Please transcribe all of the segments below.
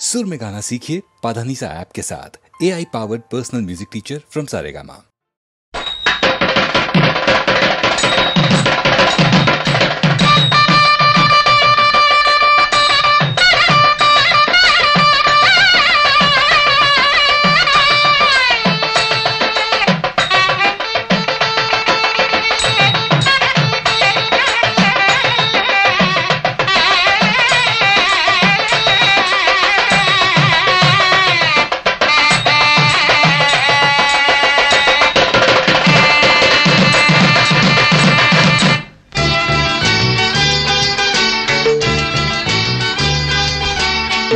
सुर में गाना सीखिए पाधानीसा ऐप के साथ। AI powered personal music teacher from Saregama.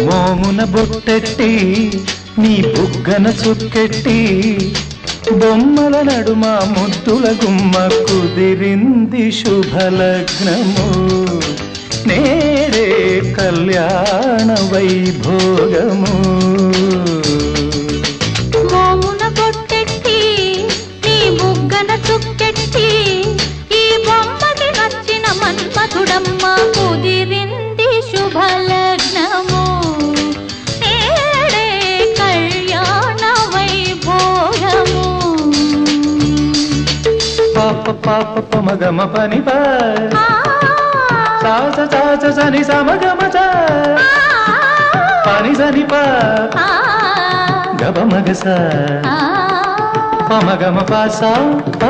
మోమున బొట్టెట్టి నీ బుగ్గన చుక్కెట్టి బొమ్మల నడుమ ముద్దుల గుమ్మ కుదిరింది శుభలగ్నము నేడే కళ్యాణ వైభోగము. మోమున బొట్టెట్టి నీ బుగ్గన చుక్కెట్టి ఈ బొమ్మకి నచ్చిన మన్మథుడమ్మ కుదిరింది శుభలగ్నము పాప పమగమ పని ప సాస సాస సని సమగమ చ పని సని ప గబ మగ స పమగమ ప సా ప.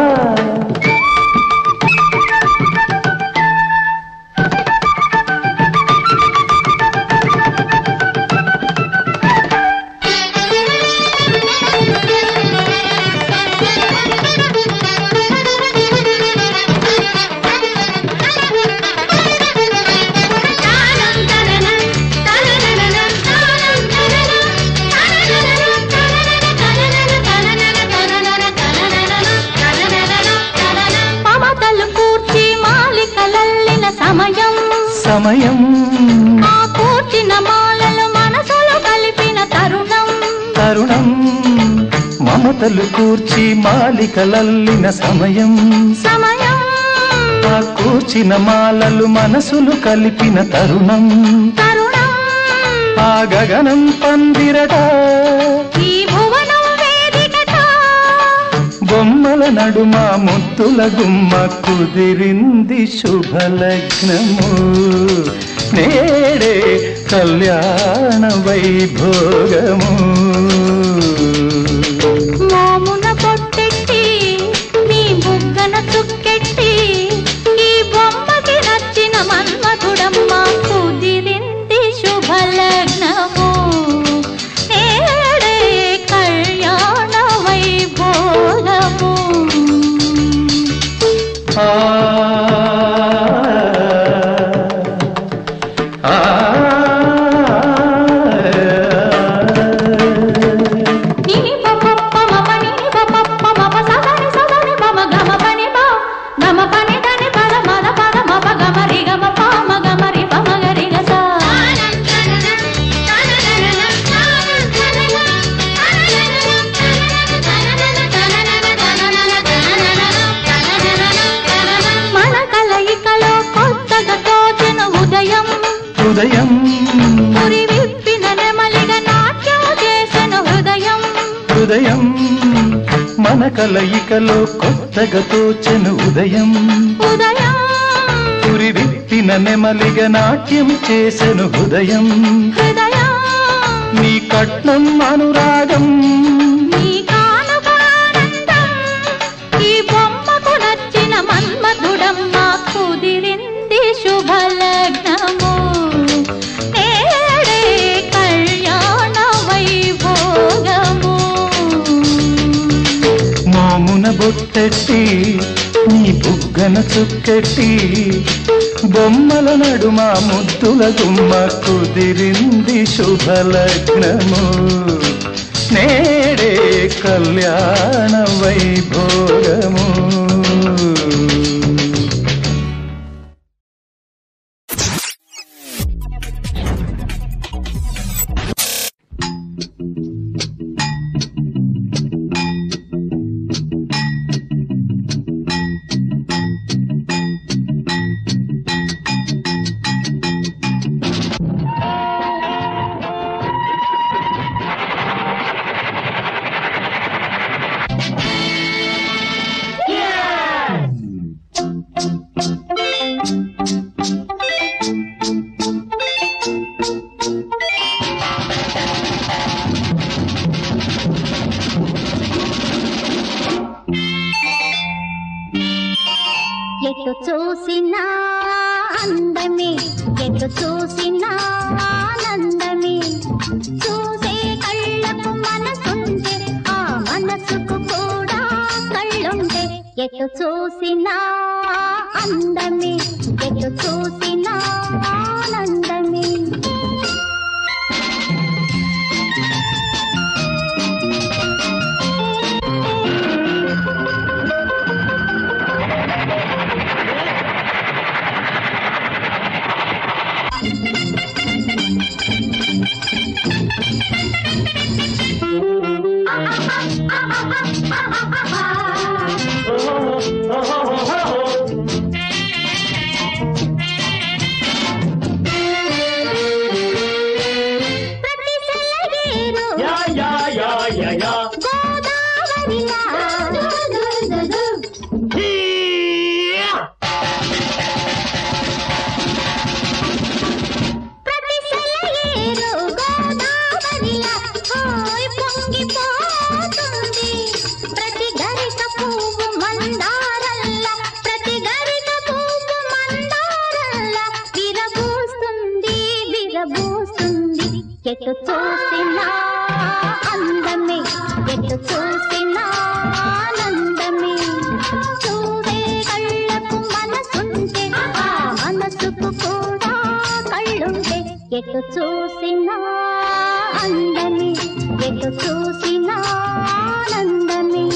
సమయం ఆ కూర్చిన మాలలు మనసులో కలిపిన తరుణం తరుణం మమతలు కూర్చి మాలికలల్లిన సమయం సమయం ఆ కూర్చిన మాలలు మనసులు కలిపిన తరుణం తరుణం ఆ గగనం పందిరట ఈ భువనం వేదికట బొమ్మల నడుమ ముద్దుల గుమ్మ కుదిరింది శుభలగ్నము నేడే కళ్యాణ వైభోగము. మోమున బొట్టెట్టి నీ బుగ్గన చుక్కెట్టి ఈ బొమ్మకి నచ్చిన మన్మథుడమ్మ కుదిరింది శుభలగ్నము నేడే కళ్యాణ వైభోగము. హృదయం పురి విప్పిన నెమలిగ నాట్యం చేసిన హృదయం హృదయం మన కలయికలో కొత్తగా తోచెను ఉదయం ఉదయం పురి విప్పిన నెమలిగ నాట్యం చేసెను హృదయం హృదయం నీ కట్నం అనురాగం నీ కానుక ఆనందం ఈ బొమ్మకు నచ్చిన మన్మథుడమ్మ కుదిరింది శుభలగ్నము నేడే కళ్యాణ వైభోగము. మోమున బొట్టెట్టి నీ బుగ్గన చుక్కెట్టి బొమ్మల నడుమ ముద్దుల గుమ్మ కుదిరింది శుభలగ్నము నేడే కళ్యాణ వైభోగము. ఎటు చూసినా అందమే, ఎటు చూసినా ఆనందమే. ఎటు చూసినా అందమే, ఎటు చూసినా ఆనందమే. చూసే కళ్ళకు మనసుంటే, ఆ మనసుకు కూడా కళ్ళుంటే. ఎటు చూసినా అందమే, ఎటు చూసినా ఆనందమే.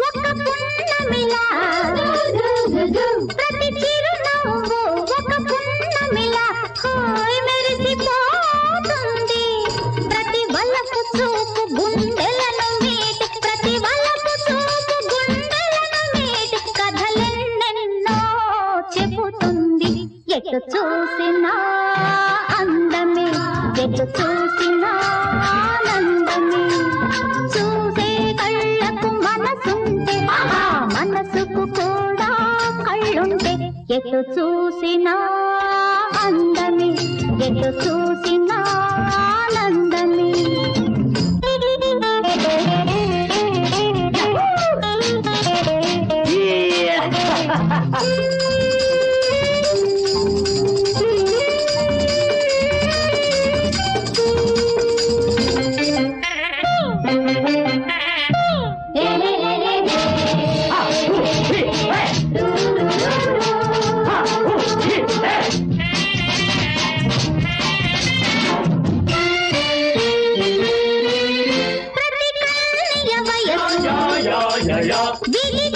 ఒక పున్నమిలా, ప్రతి చిరునవ్వు ఒక పున్నమిలా హాయ్ మెరిసిపోతుంది. ప్రతి వలపు చూపు గుండెలను మీటి, ప్రతి వలపు చూపు గుండెలను మీటి కథలెన్నెన్నో చెబుతుంది. ఎటు చూసినా అందమే, ఎటు చూసినా ఆనందమే. చూసే కళ్ళకు మనసుంటే, ఆ మనసుకు కూడా కళ్ళుంటే. ఎటు చూసినా అందమే, ఎటు చూసినా ఆనందమే.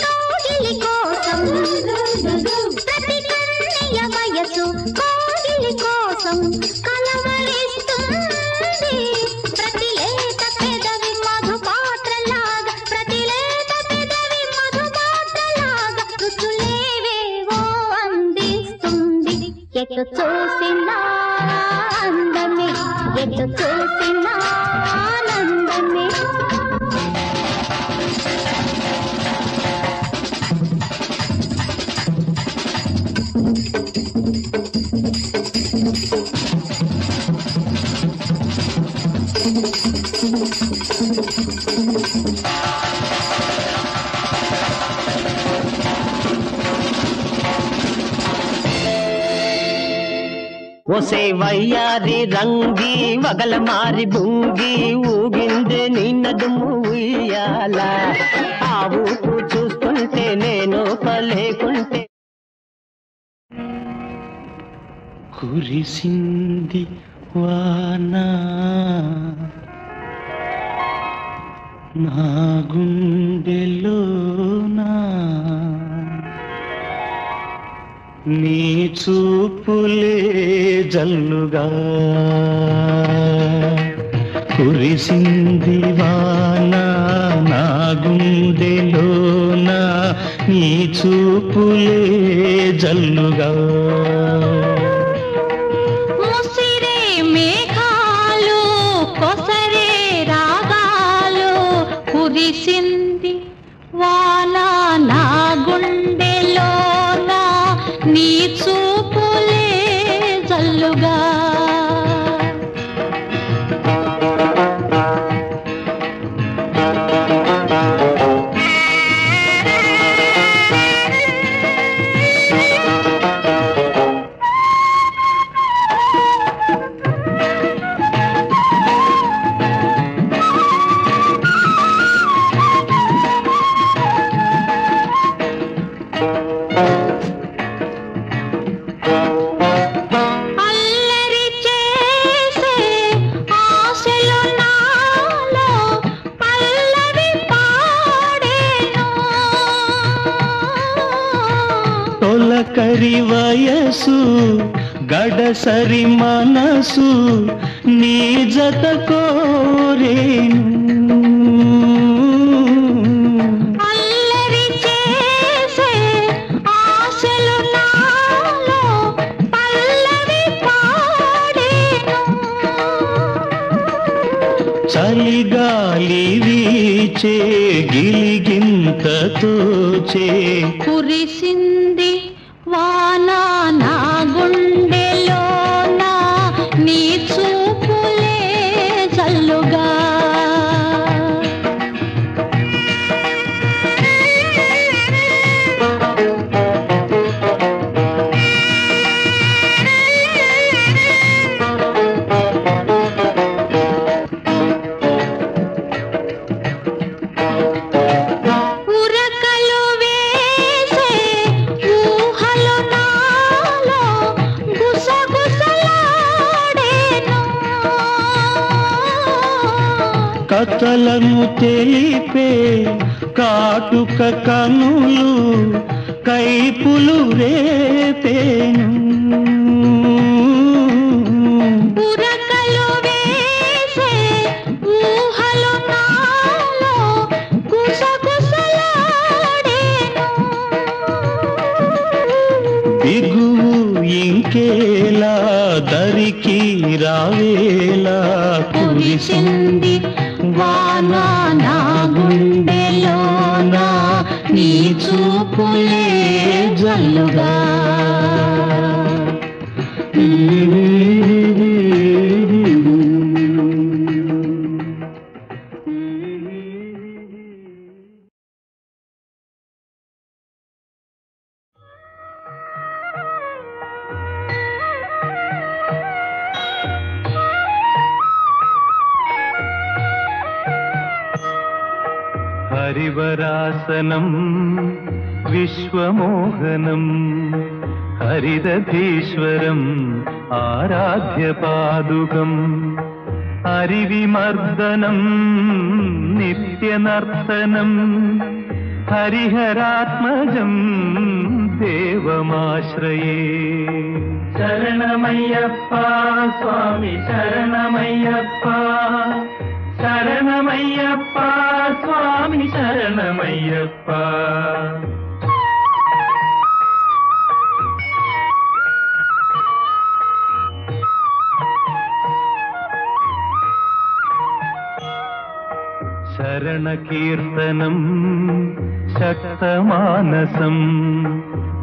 కోగిలి కోసం, ప్రతి కన్నయ్య వయసు కోగిలి కోసం కలవరిస్తుంది. ప్రతి లేత పెదవి మధు పాత్రలాగా, ప్రతి లేత పెదవి మధు పాత్రలాగా రుచులేవేవో అందిస్తుంది. ఎటు చూసినా అందమే, ఎటు చూసినా ఆనందమే. ఒసే వయ్యారి రంగి వగల మారి బుంగి ఊగిందే నిన్నదుము ఉయ్యాల. ఆ ఊపు చూస్తుంటే నేను పలేకుంటే. కురిసింది వానా నా గుండెలోనా, నీ చూపులే జల్లుగా. కురిసింది వానా నా గుండెలోనా, నీ చూపులే జల్లుగా. ముసిరే మేఘాలు, కొసరే రాగాలు, కురిసింది వాన నా గుండెలోన, నీ చూపు తొలకరి వయసు గడసరి మనసు నీ జత కోరేను. అల్లరి చేసే ఆశలు నాలో పల్లవి పాడేను. చలిగాలి వీచే గిలిగింతతో చే కురిసింది వాన నా గుండెలోన నీ చూపులే జల్లుగా. కథలను తెలిపే కాటుక కనులు కైపులు రేపేను. ఉరకలు వేసే ఊహలు నాలో గుసగుసలాడేను. బిగువు ఇంకేలా దరికి రావేలా కురిసింది వాన నా గుండెలోన నీ చూపులే జల్లుగా. హరివరాసనం విశ్వమోహనం హరిదధీశ్వరం ఆరాధ్యపాదుకం హరివిమర్దనం నిత్యనర్తనం హరిహరాత్మజం దేవమాశ్రయే. శరణమయ్యప్ప స్వామి శరణమయ్యప్ప శరణమయ్యప్ప స్వామి శరణమయ్యప్ప. శరణకీర్తనం శక్తమానసం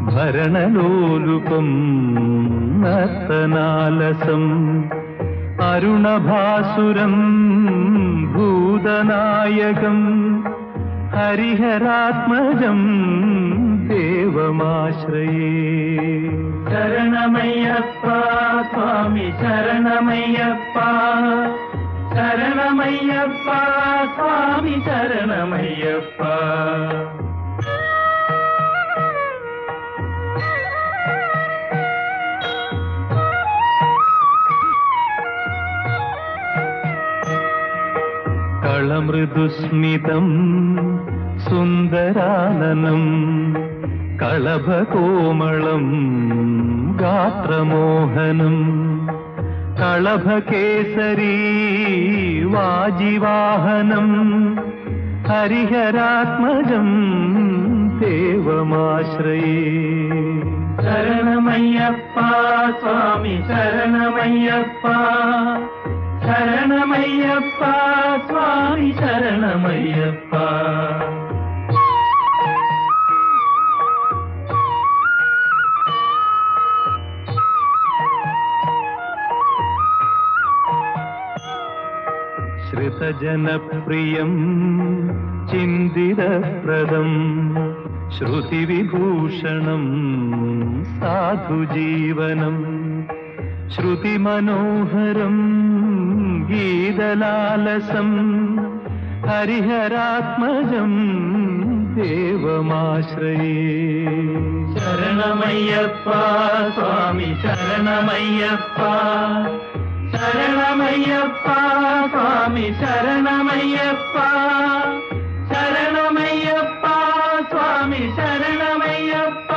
భరణలోలుపం నర్తనాలసం అరుణభాసురం భూతనాయకం హరిహరాత్మజం దేవమాశ్రయే. శరణమయ్యప్ప స్వామి శరణమయ్యప్ప శరణమయ్యప్ప స్వామి శరణమయ్యప్ప. కళమృదుస్మితం సుందరాననం కళభకోమళం గాత్రమోహనం కళభకేసరీ వాజివాహనం హరిహరాత్మజం దేవమాశ్రయే. శరణమయ్యప్ప స్వామి శరణమయ్యప్ప శరణమయ్యప్ప స్వామి శరణమయ్యప్ప. శ్రుతజనప్రియం చిందిరప్రదం శ్రుతివిభూషణం సాధుజీవనం శ్రుతిమనోహరం గీతలాలసం హరిహరాత్మజం దేవమాశ్రయే. శరణమయ్యప్ప స్వామి శరణమయ్యప్ప శరణమయ్యప్ప స్వామి శరణమయ్యప్ప శరణమయ్యప్ప స్వామి శరణమయ్యప్ప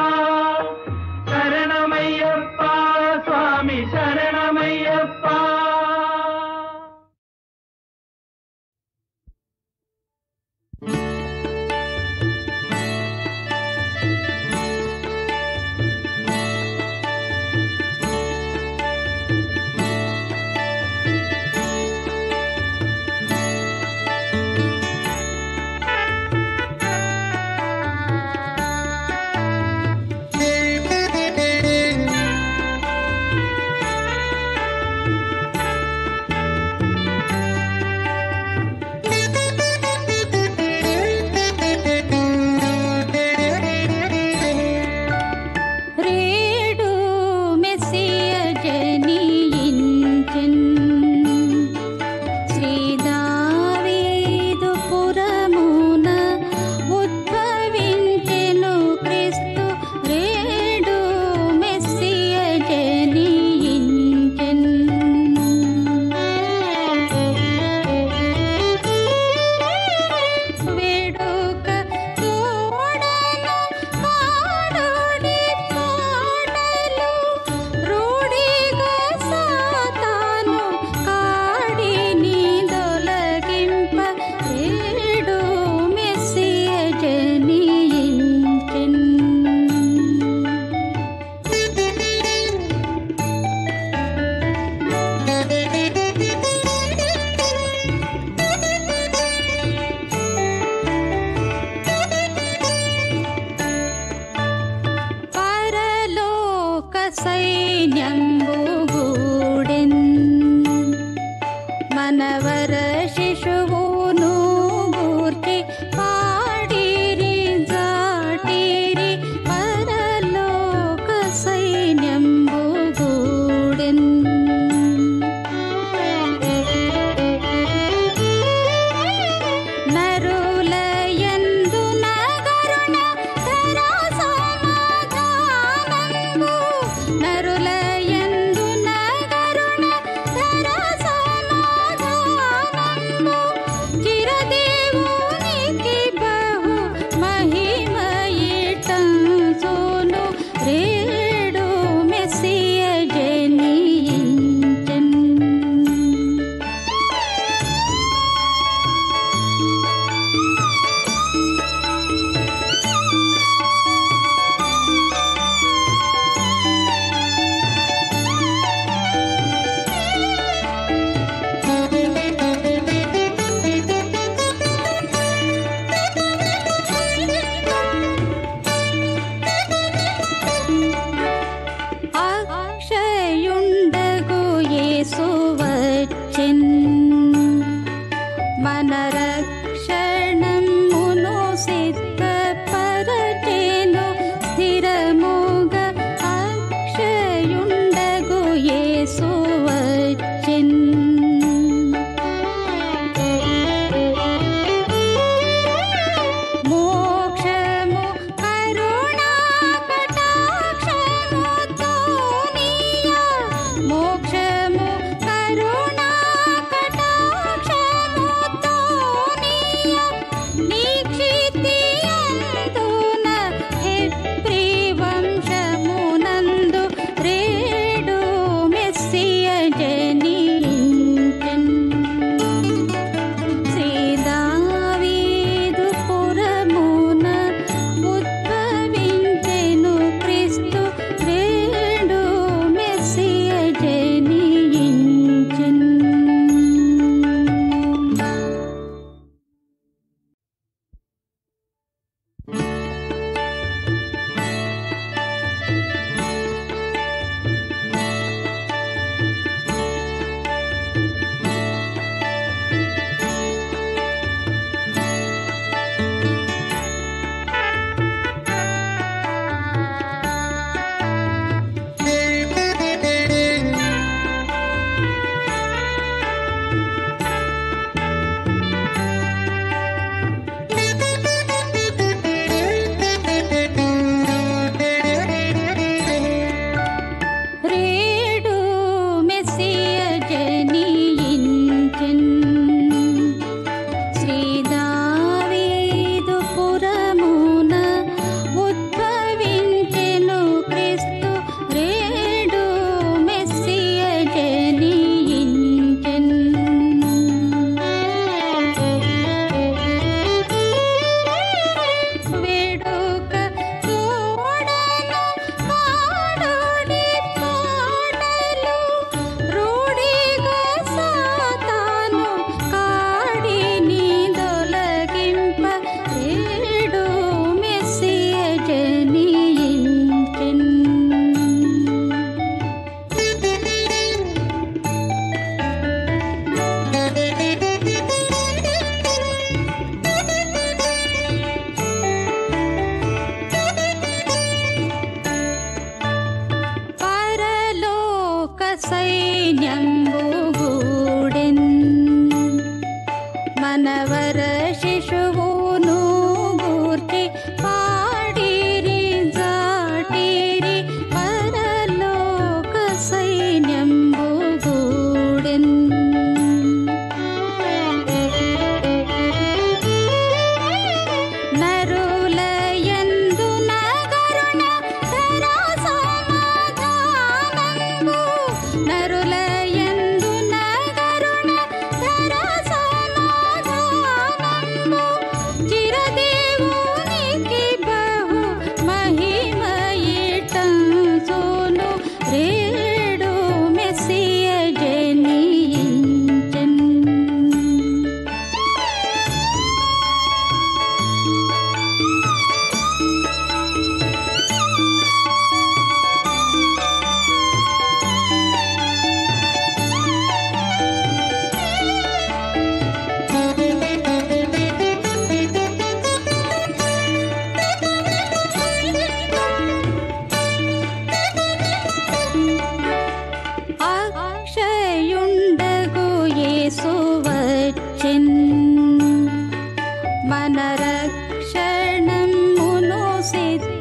రక్షణమును సిద్ధపరచెను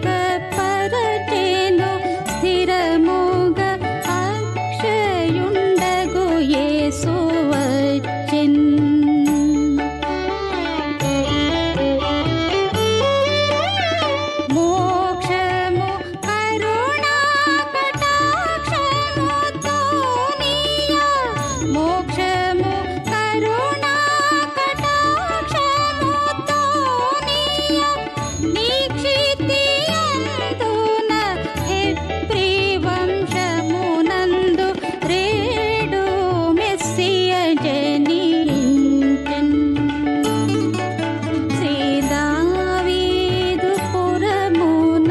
స్థిరముగా అక్షయుండగు యేసు వచ్చెన్. మోక్షము కరుణా కటాక్షముతో నీయ మోక్షము కరుణా కటాక్షముతో నీయ నిక్షితియందున హెబ్రీ వంశమునందు రేడు మెస్సియ జనించెన్. శ్రీ దావీదు పురమున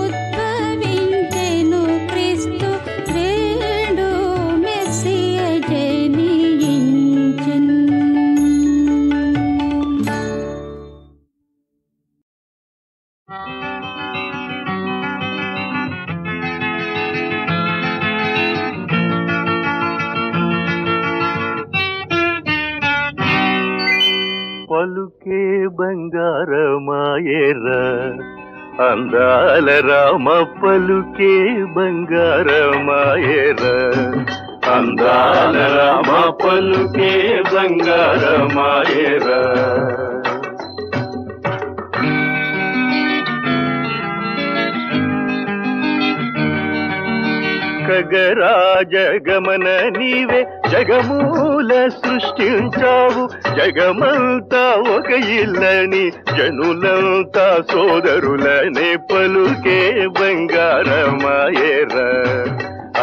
ఉద్భవించెను క్రీస్తు రేడు మెస్సియ జనించెన్. పలుకే బంగారమాయేరా అందాల రామ పలుకే బంగారమాయేరా అందాల రామ పలుకే బంగారమాయేరా. ఖగరాజ గమన నీవే జగమూల సృష్టించావు జగమంతా ఒక ఇల్లని జనులంతా సోదరులనే పలుకే బంగారమాయేరా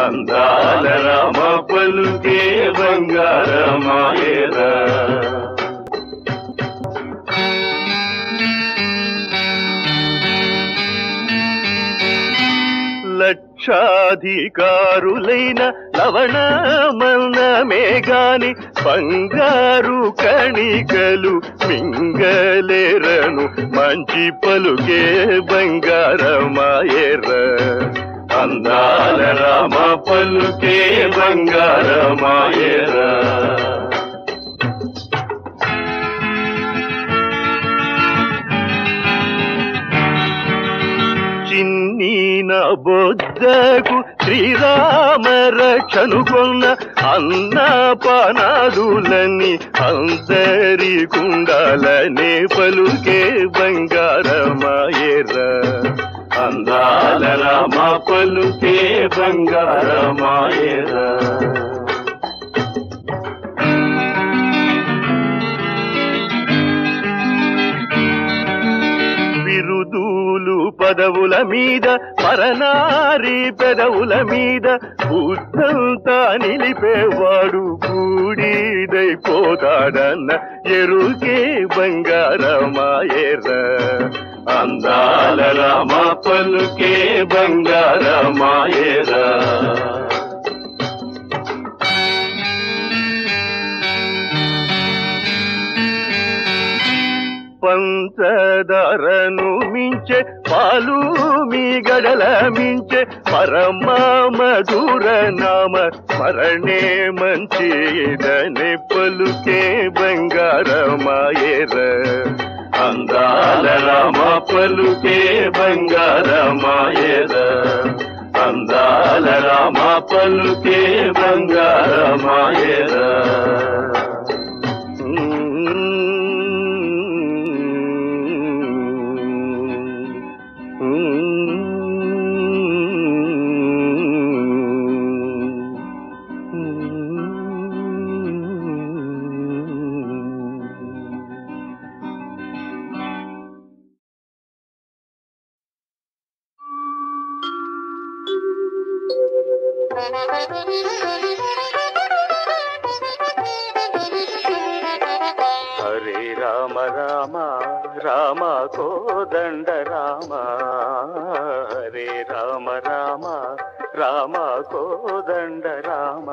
అందాల రామ పలుకే బంగారమాయేరా. లక్షాధికారులైన లవణమన్నమే గాని బంగారు కణికలు మింగలేరను మంచి పలుకే బంగారమాయేరా అందాల రామ పలుకే బంగారమాయేరా. చిన్ని నా బొద్దకు శ్రీరామ రక్షనుకొన్న అన్నపానాదులన్నీ అందరి కుండాలనే పలుకే బంగారమాయేరా అందాల రామ పలుకే బంగారమాయేరా. బిరుదులు పదవుల మీద పరనారి పెదవుల మీద బుద్ధంతా నిలిపేవాడు బూడిదైపోతాడన్న ఎరుకే బంగారమాయేరా అందాల రామ పలుకే బంగారమాయేరా. పంచదారను మించే పాలు మీ గడల మించే పరమ మధుర నామ స్మరణే మంచిదనే పలుకే బంగారమాయేరా అందాల రామ పలుకే బంగారమాయేరా అందాల రామ పలుకే బంగారమాయేరా. హరే రామ రామ రామ కోదండ రామ హరే రామ రామ రామ కోదండ రామ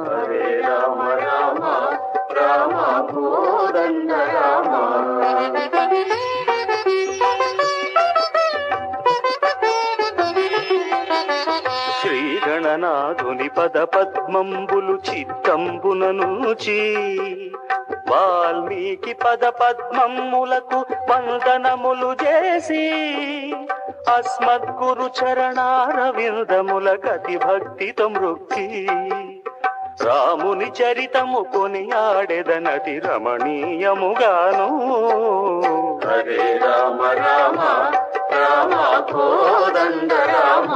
హరే రామ రామ రామ కోదండ రామ. శ్రీగణనాథుని పద పద్మంబులు చిత్తంబుననుచి వాల్మీకి పద పద్మములకు వందనములు చేసి అస్మద్గురు చరణారవిందముల గతి భక్తితో మృక్కి రాముని చరితము కొనియాడెదనతి రమణీయముగాను. హరే రామ రామ రామ కోదండ రామ,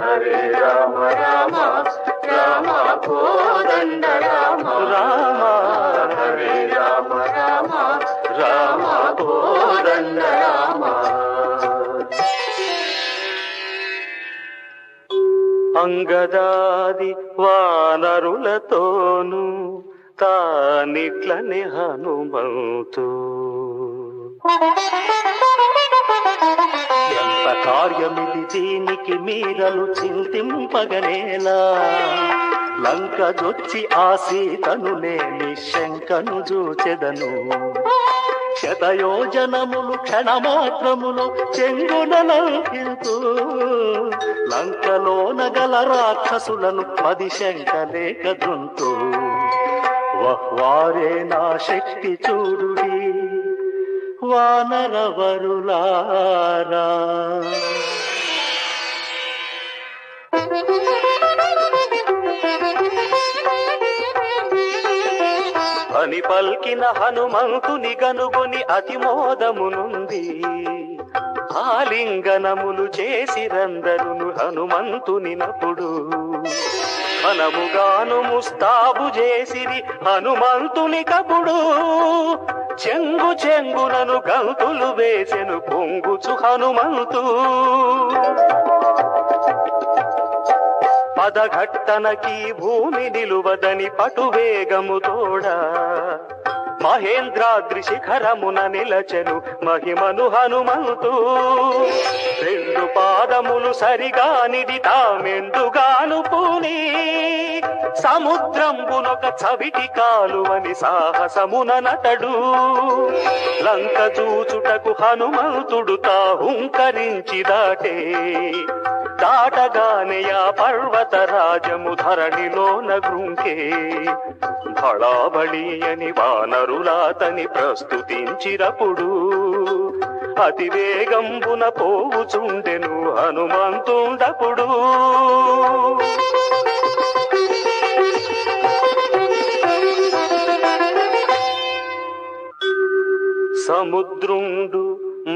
హరే రామ రామ రామ కోదండ రామ, రామ హరే రామ రామ రామ కోదండ రామ. అంగదాది వానరులతోను తానిట్లని హనుమంతు ఎంత కార్యమిది దీనికి మీరలు చింతింపగనేలా, లంక జొచ్చి ఆ సీతను నేని శంకను చూచెదను. శతయోజనములు క్షణమాత్రములు చెంగునలంకింతు, లంకలోన గల రాక్షసులను 10 శంకలేక దుంతు. వారే నా శక్తి చూడుడి వానరవరులారా. అని పల్కిన హనుమంతుని గనుగొని అతిమోదమునుంది, ఆలింగనములు చేసిరందరును హనుమంతుని నప్పుడు. హనముగాను ముస్తాబు చేసిరి హనుమంతుని కపుడు, చెంగు చెంగునను గంతులు వేసెను పొంగుచు హనుమంతు. పదఘట్టనకి భూమి నిలువదని పటువేగము తోడా, మహేంద్రాద్రి శిఖరమున నిలచెను మహిమను హనుమంతు. 2 పాదములు సరిగానిది తామెందుగాను పూని, సముద్రంబునొక చవిటి కాలువని సాహసమున నటడు. లంక చూచుటకు హనుమంతుడు తాహుంకరించి దాటే, దాటగానే ఆ పర్వత రాజము ధరణిలోన గృంకే. భళాబళి అని వానరులాతని ప్రస్తుతించిరప్పుడు, అతి వేగంబున పోవుచుండెను హనుమంతుండప్పుడు. సముద్రుండు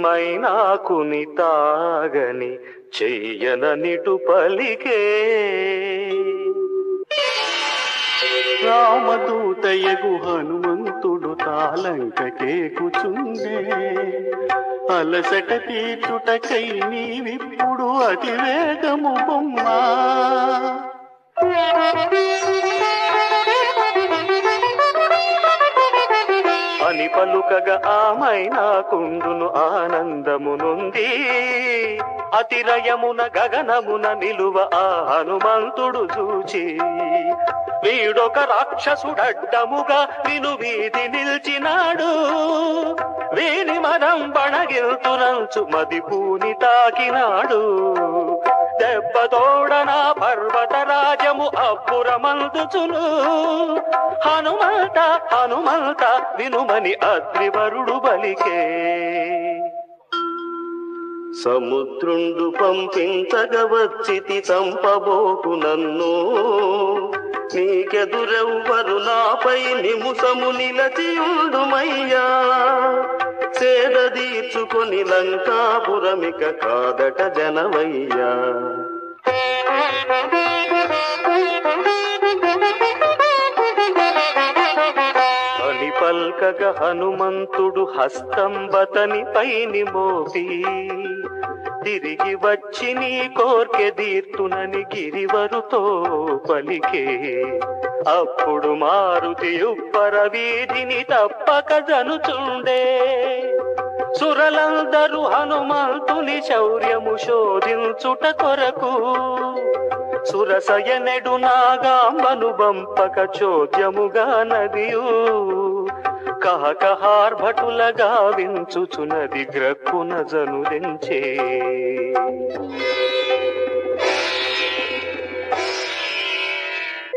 మైనాకుని తాగని చెయ్యననిటు పలికే, రామదూతయగు హనుమంతుడు తాలంకకేకుచుండే. అలసట తీర్చుటకై నీవిప్పుడు అతి వేగము బొమ్మా. అని పలుకగా ఆమైనాకుండును ఆనందమునుంది, అతిరయమున గగనమున నిలువ ఆ హనుమంతుడు చూచి. వీడొక రాక్షసుడడ్డముగా విను వీధి నిల్చినాడు, వీని మనం బణగిల్తునంచు మది పూని తాకినాడు. దెబ్బతోడన పర్వత రాజము అబ్బురమందుచును, హనుమంత హనుమంత వినుమని అద్రివరుడు బలికే. సముద్రుండు పంపించగ వచ్చితి చంపబోకు నన్ను, నీకెదురెవ్వరు నాపై నిముసము నిలచియుండుమయ్యా. సేదదీర్చుకొని లంకాపురమిక కాదట జనమయ్యా. అని పల్కగ హనుమంతుడు హస్తంబతని పైని మోపి, తిరిగి వచ్చి నీ కోర్కె దీర్తునని గిరివరుతో పలికే. అప్పుడు మారుతి ఉప్పర వీధిని తప్పక జనుచుండే, సురలందరూ హనుమంతుని శౌర్యము శోధించుట కొరకు. సురసయనెడు నాగాంబను బంపక చోద్యముగా నదియు, కహకహార్భటులగా వించుచునది గ్రక్కున జనుదెంచే.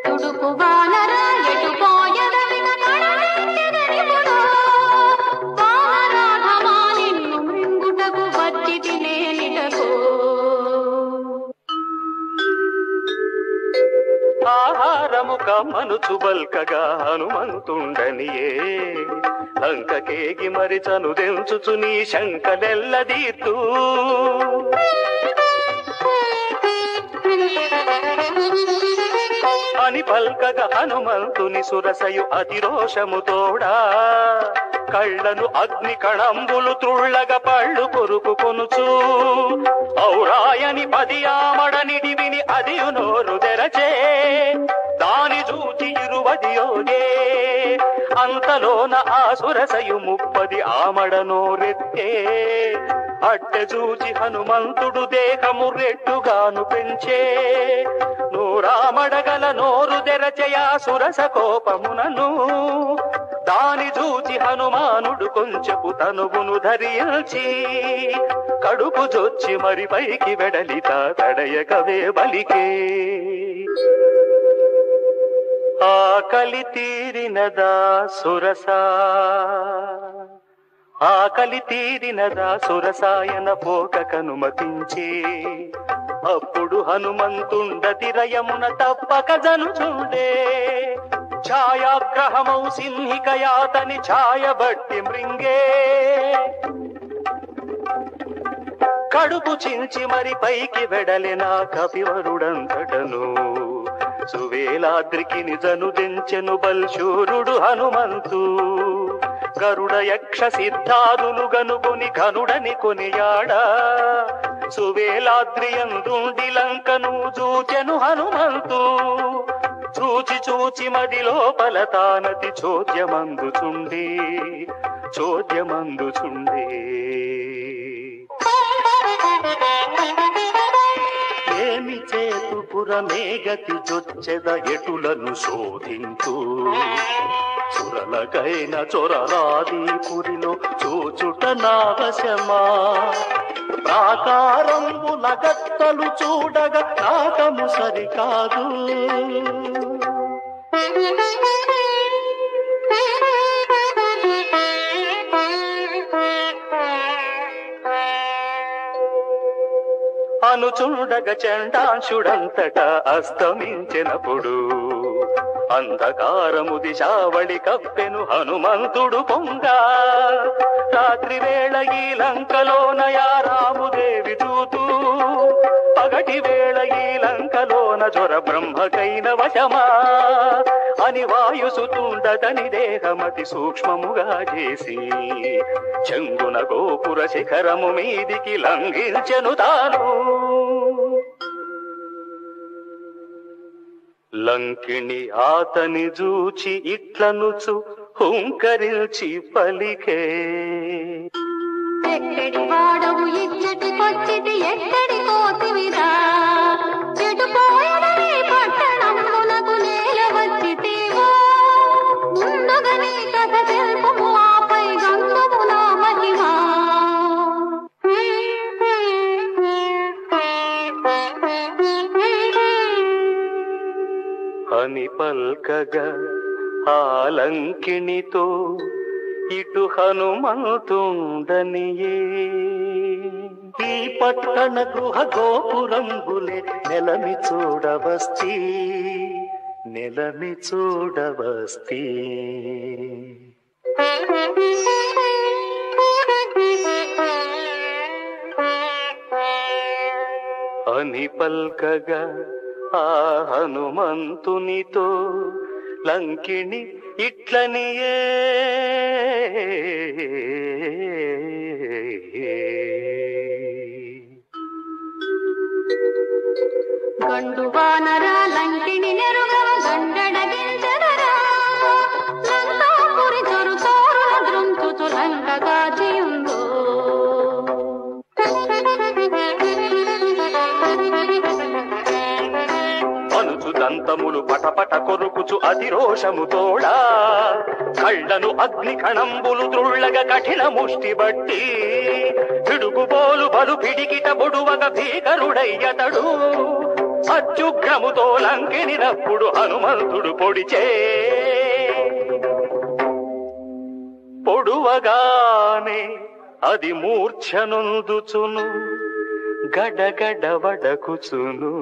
తుడుపు వానర ఎటు పోయదవిన నడవే, కమ్మను బల్కగా హనుమంతుండనియే లంకకేగి మరి చనుదెంచుచు నీ శంకలెల్లదీతూ అని పల్కగా హనుమంతుని సురసయు అతిరోషము తోడా కళ్ళను అగ్ని కణంబులు త్రుళ్ళగా పళ్ళు కొరుకు కొనుచు ఔరాయని 10 ఆమడనిడి విని అదియు నోరు తెరచే దాని చూచి 20 యోగే అంతలోన ఆ సురసయు 30 ఆమడ నోరెత్తే అట్టె చూచి హనుమంతుడు దేహము రెట్టుగాను పెంచే నూరామడగల నోరు తెరచయా సురస కోపమునను దాని చూచి హనుమానుడు కొంచెపు తనువును ధరించి కడుపు జొచ్చి మరి పైకి వెడలిత తడయకవే బలికే ఆకలి తీరినదా సురసా ఆకలి తీరినదా సురసాయన పోక కనుమతించే అప్పుడు హనుమంతుండతిరయమున తప్పక జనుచుండే ఛాయాగ్రహమౌ సింహికయాతని ఛాయబట్టి మృంగే కడుపు చించి మరి పైకి వెడలిన కపివరుడంతటను సువేలాద్రికి నిజను దెంచెను బల్శూరుడు హనుమంతు గరుడ యక్ష సిద్ధాదులు గనుకొని ఘనుడని కొనియాడా సువేలాద్రియందుండి లంకను చూచెను హనుమంతు చూచి చూచి మది లోపల తానతి చోద్యమందుచుండే ఏమి చేతు పురమేగతి జొచ్చెద ఎటులను శోధింతు సురలకైన చొరరాది పురిలో చూచుట నావశమా ప్రాకారంబుల గత్తలు చూడగా నాకము సరికాదు అనుచుండగ చండాంశుడంతట అస్తమించినప్పుడు అంధకారము దిశావళి కప్పెను హనుమంతుడు పొంగా రాత్రి వేళ ఈ లంకలోనయా రాముదేవి చూతూ పగటి వేళ ఈ లంకలోన జ్వర బ్రహ్మకైన వశమా అని వాయుసుతుండతని దేహమతి సూక్ష్మముగా చేసి చెంగున గోపుర శిఖరము మీదికి లంఘించెను తాను లంకిణి ఆతని జూచి ఇట్లనుచు హుంకరించి పలికే ఎక్కడి వాడవు ఇచ్చటి కొచ్చిటి ఎక్కడి కోతివిరా చెడుపోయని పట్టణమునకు నేల వచ్చితేవో ముందుగా నీ కథ తెలుపుము ఆపై గంగము నా మహిమా అని పల్కగా ఆ లంకిణితో ఇటు హనుమంతుండనియే ఈ పట్టణ గృహ గోపురంబులే నెలమి చూడవస్తీ అని పల్కగా ఆ హనుమంతునితో లంకిణి ఇట్లనియే గండు వానరా లంకిణి నెరుగవ గండడగించదరా లంకాపురి చొరు చోరుల దృంచుచు లంక కాచియుందో అనుచు దంతములు పటపట కొరుకుచు అతిరోషము తోడా కళ్ళను అగ్ని కణంబులు త్రుళ్ళగా కఠిన ముష్టి బట్టి పిడుగుబోలు బలు పిడికిట బొడువగ భీకరుడయ్యతడు అత్యుగ్రముతో లంకినినప్పుడు హనుమంతుడు పొడువగానే అది మూర్ఛనొందుచును గడగడ వడకుచును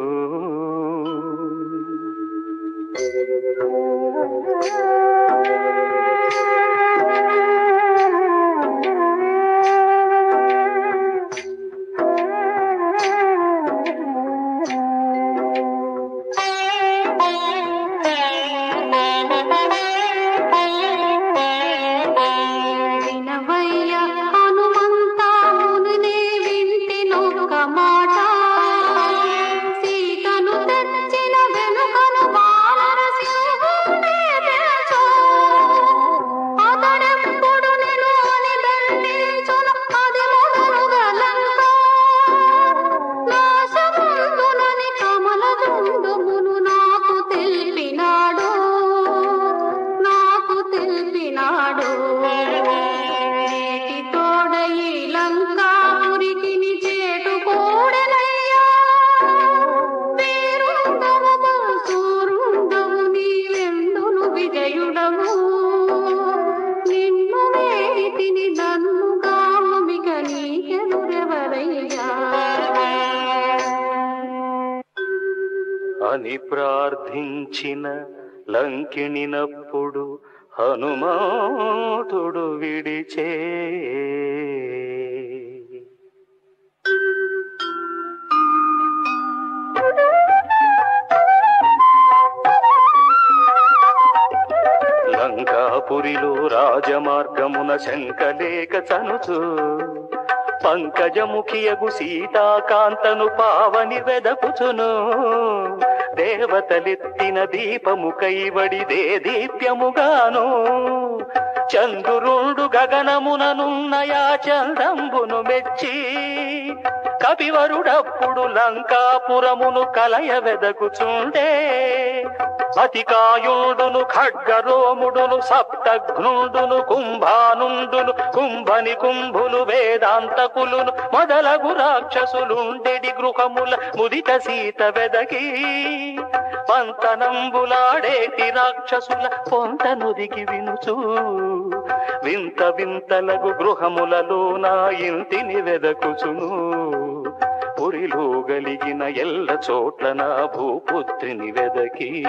అని ప్రార్థించిన లంకిణినప్పుడు హనుమంతుడు విడిచే. లంకాపురిలో రాజమార్గమున శంకలేక చనుచు పంకజముఖియగు సీతాకాంతను పావని వెదకుచును. దేవతలెత్తిన దీపము కైవడిదే దీప్యముగాను. చంద్రుడు గగనముననున్నయా చందంబును మెచ్చి కపివరుడప్పుడు లంకాపురమును కలయ వెదకుచుండే. అతికాయుడును ఖడ్గరోముడును సప్తఘ్నుండును కుంభానుండును కుంభని కుంభులు వేదాంతకులును మొదలగు రాక్షసులుండెడి గృహముల ముదిత సీత వెదకి పంతనంబులాడేటి రాక్షసుల పొంతనుదికి వినుచు వింత వింతలగు గృహములలో నా ఇంటిని వెదకుచును. పురిలో గలిగిన ఎల్ల చోట్ల నా భూపుత్రిని వెదకి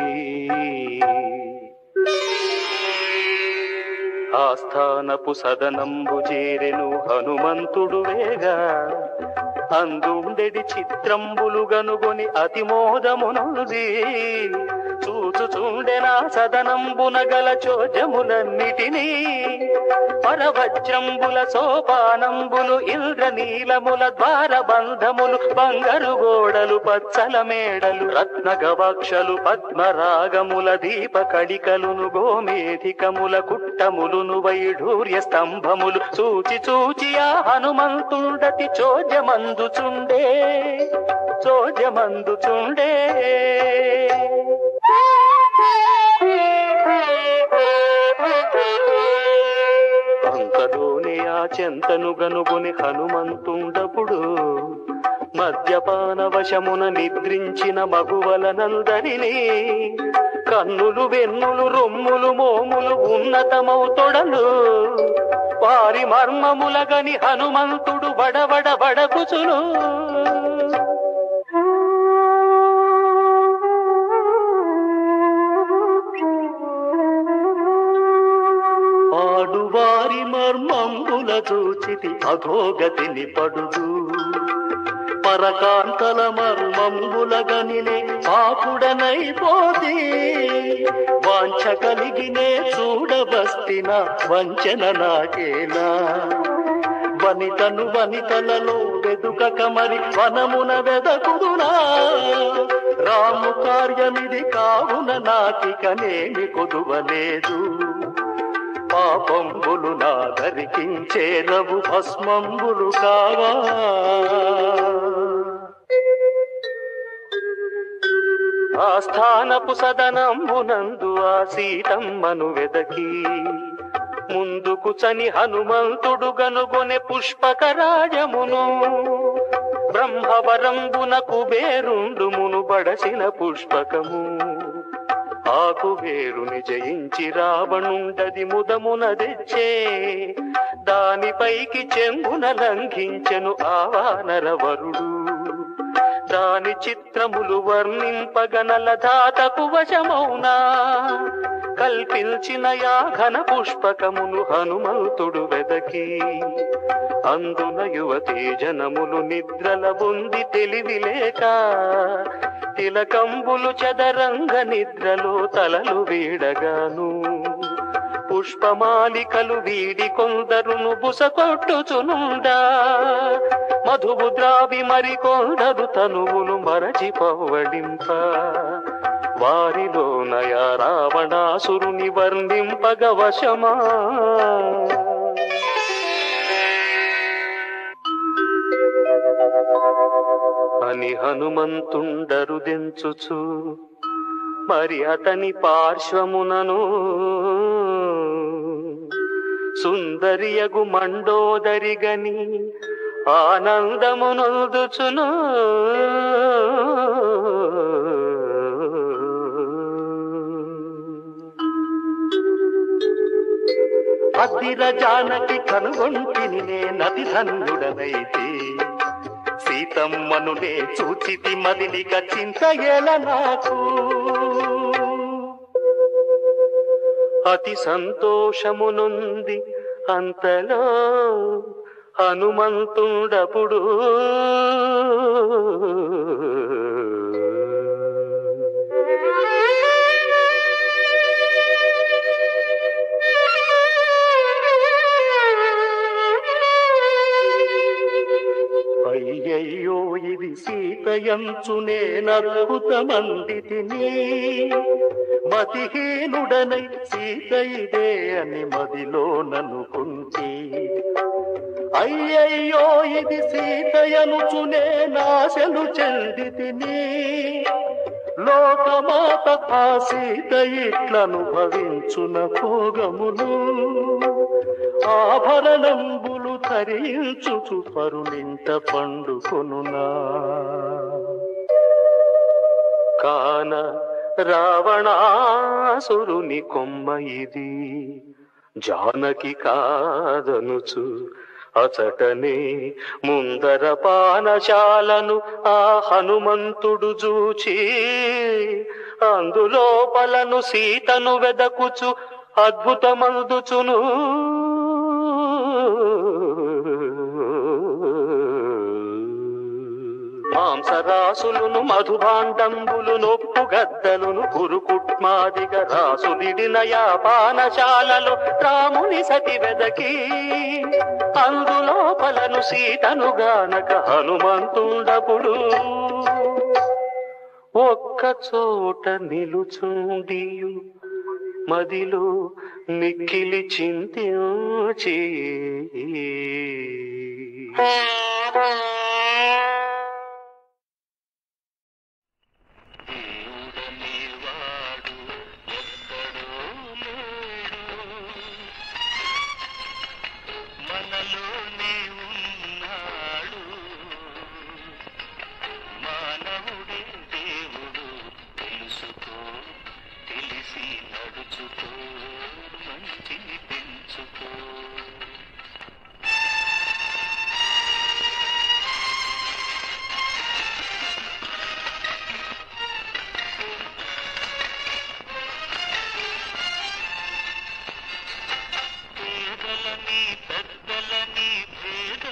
ఆస్థానపు సదనంబు చేరెను హనుమంతుడు వేగా. అందుండెడి చిత్రంబులు గనుగొని అతిమోదమునుది చూచుచుండెనా సదనంబున గల చోజములన్నిటినీ. పరవజ్రంబుల సోపానంబులు ఇంద్రనీలముల ద్వారబంధములు బంగారు గోడలు పచ్చల మేడలు రత్న గవాక్షలు పద్మరాగముల దీప కడికలును గోమేధికముల కుట్టములును వైఢూర్య స్తంభములు చూచి చూచి ఆ హనుమంతుడతి చోజమందుచుండే చోజమందుచుండే. అంతలోనే ఆ చెంతను గనుగుని హనుమంతుండప్పుడు మద్యపాన వశమున నిద్రించిన మగువలనందరినీ కన్నులు వెన్నులు రొమ్ములు మోములు ఉన్నతమౌ తొడలు వారి మర్మములగని హనుమంతుడు బడబడ బడకుచును. ఆడువారి మర్మంబుల చూచితి అధోగతిని పడుదు పరకాంతల మర్మంబుల గనినే పాపుడనైపోతి వాంఛ కలిగినే చూడబస్తిన వంచన నాకేలా. వనితను వనితలలో వెదుకక మరి వనమున వెదకుదునా. రాము కార్యమిది కావున నాకికనేమి కొదువలేదు. పాపంబులు నాదరికించే రవు భస్మంబులు కావా. ఆస్థానపు సదనంబునందు ఆ సీతమ్మను వెదకి ముందుకు చని హనుమంతుడు గనుగొనె పుష్పక రాజమును. బ్రహ్మవరంబున కుబేరుండుమును బడసిన పుష్పకము. ఆ కుబేరుని జయించి రావణుండది ముదమున తెచ్చే. దానిపైకి చెంగున లంఘించెను ఆ వానరవరుడు. దాని చిత్రములు వర్ణింపగనల ధాతకు వశమౌనా. కల్పించిన యా ఘన పుష్పకమును హనుమంతుడు వెదకి అందున యువతీ జనములు నిద్రల బొంది తెలివిలేక తిలకంబులు చదరంగ నిద్రలో తలలు వీడగాను. పుష్పమాలికలు వీడి కొందరును బుసకొట్టుచునుండా. మధువు ద్రావి మరి కొందరు తనువులు మరచి పవ్వడింప. వారిలో నయా రావణాసురుని వర్ణింపగ వశమా. అని హనుమంతుండరుదెంచుచు మరి అతని పార్శ్వమునను సుందరియగు మండోదరిగని ఆనందమునొందుచును. అద్దిర జానకి కనుగొంటిని నే నది ధన్యుడనైతే. సీతమ్మను నే చూచితి మదినిక చింత ఎల నాకు. అతి సంతోషమునుంది అంతలో హనుమంతుడప్పుడు అయ్యయ్యో ఇది సీతయంచునే నద్భుతమందితిని, మతిహీనుడనై సీత ఇదే అని మదిలో ననుకుంటి. అయ్యయ్యో ఇది సీతయనుచునే నాశను చెందితిని, లోకమాత ఆ సీత ఇట్లనుభవించున భోగములు, ఆభరణంబులు ధరించుచు పరునింట పండుకొనునా. కాన రావణాసురుని కొమ్మ ఇది జానకి కాదనుచు అచటనే ముందర పానశాలను ఆ హనుమంతుడు చూచి అందులోపలను సీతను వెదకుచు అద్భుతమందుచును. మాంసరాసులను మధుభాండంబులు నొప్పు గద్దలును కురుకుట్మాదిగ రాసులిడినయా పానశాలలో రాముని సతి వెదకి అందులోపలను సీతను గానక హనుమంతుండపుడు ఒక్క చోట నిలుచుండియు మదిలో మిక్కిలి చింతించి పెద్దలని భేద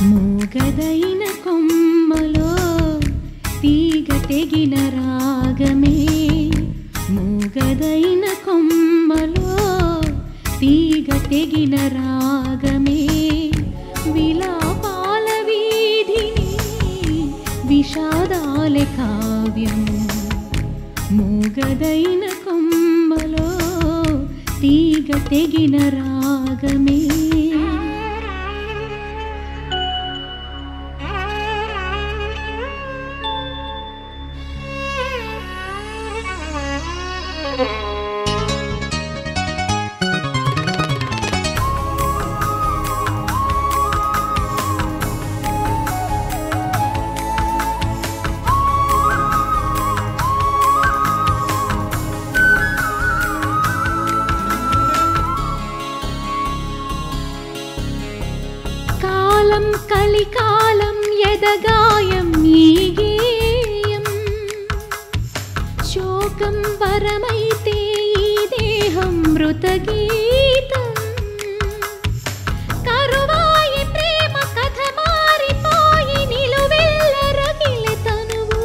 మూగదైన కొమ్మలో తీగ తెగిన రాగమే, మూగదైన కొమ్మలో తీగ తెగిన రాగమే, విలాపాల వీధిని విషాదాల కావ్యము. మూగదైన కొమ్మలో తీగ తెగిన రాగమే. కలికాలం ఎదగాయం ఈ గేయం, శోకం వరమైతే ఈ దేహం మృతగీతం. కరువాయి ప్రేమ కథ మారిపోయి నిలువెల్ల రగిలె తనువు.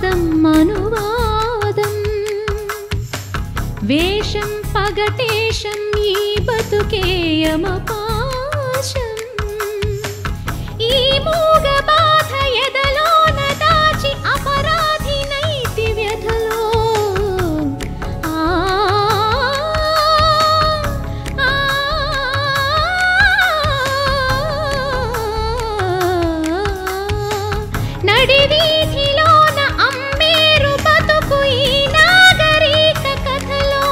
నాదం అనువాదం వేషం పగటేశం ఈ బతుకేయమపాశం ఈ మూగ బాధ ఎదలోన దాచి అపరాధి నైతి వ్యధలో నడివీధిలోన అమ్మేరు బతుకు ఈ నాగరిక కథలో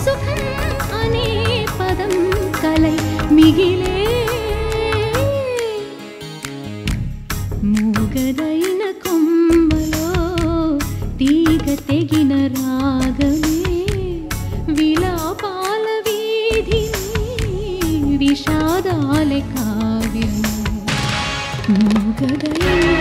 సుఖం అనే పదం కలై మిగిలే మూగదైన కొమ్మలో తీగ తెగిన రాగమే విలాపాల వీధిని విషాదాల కావ్యము మూగదైన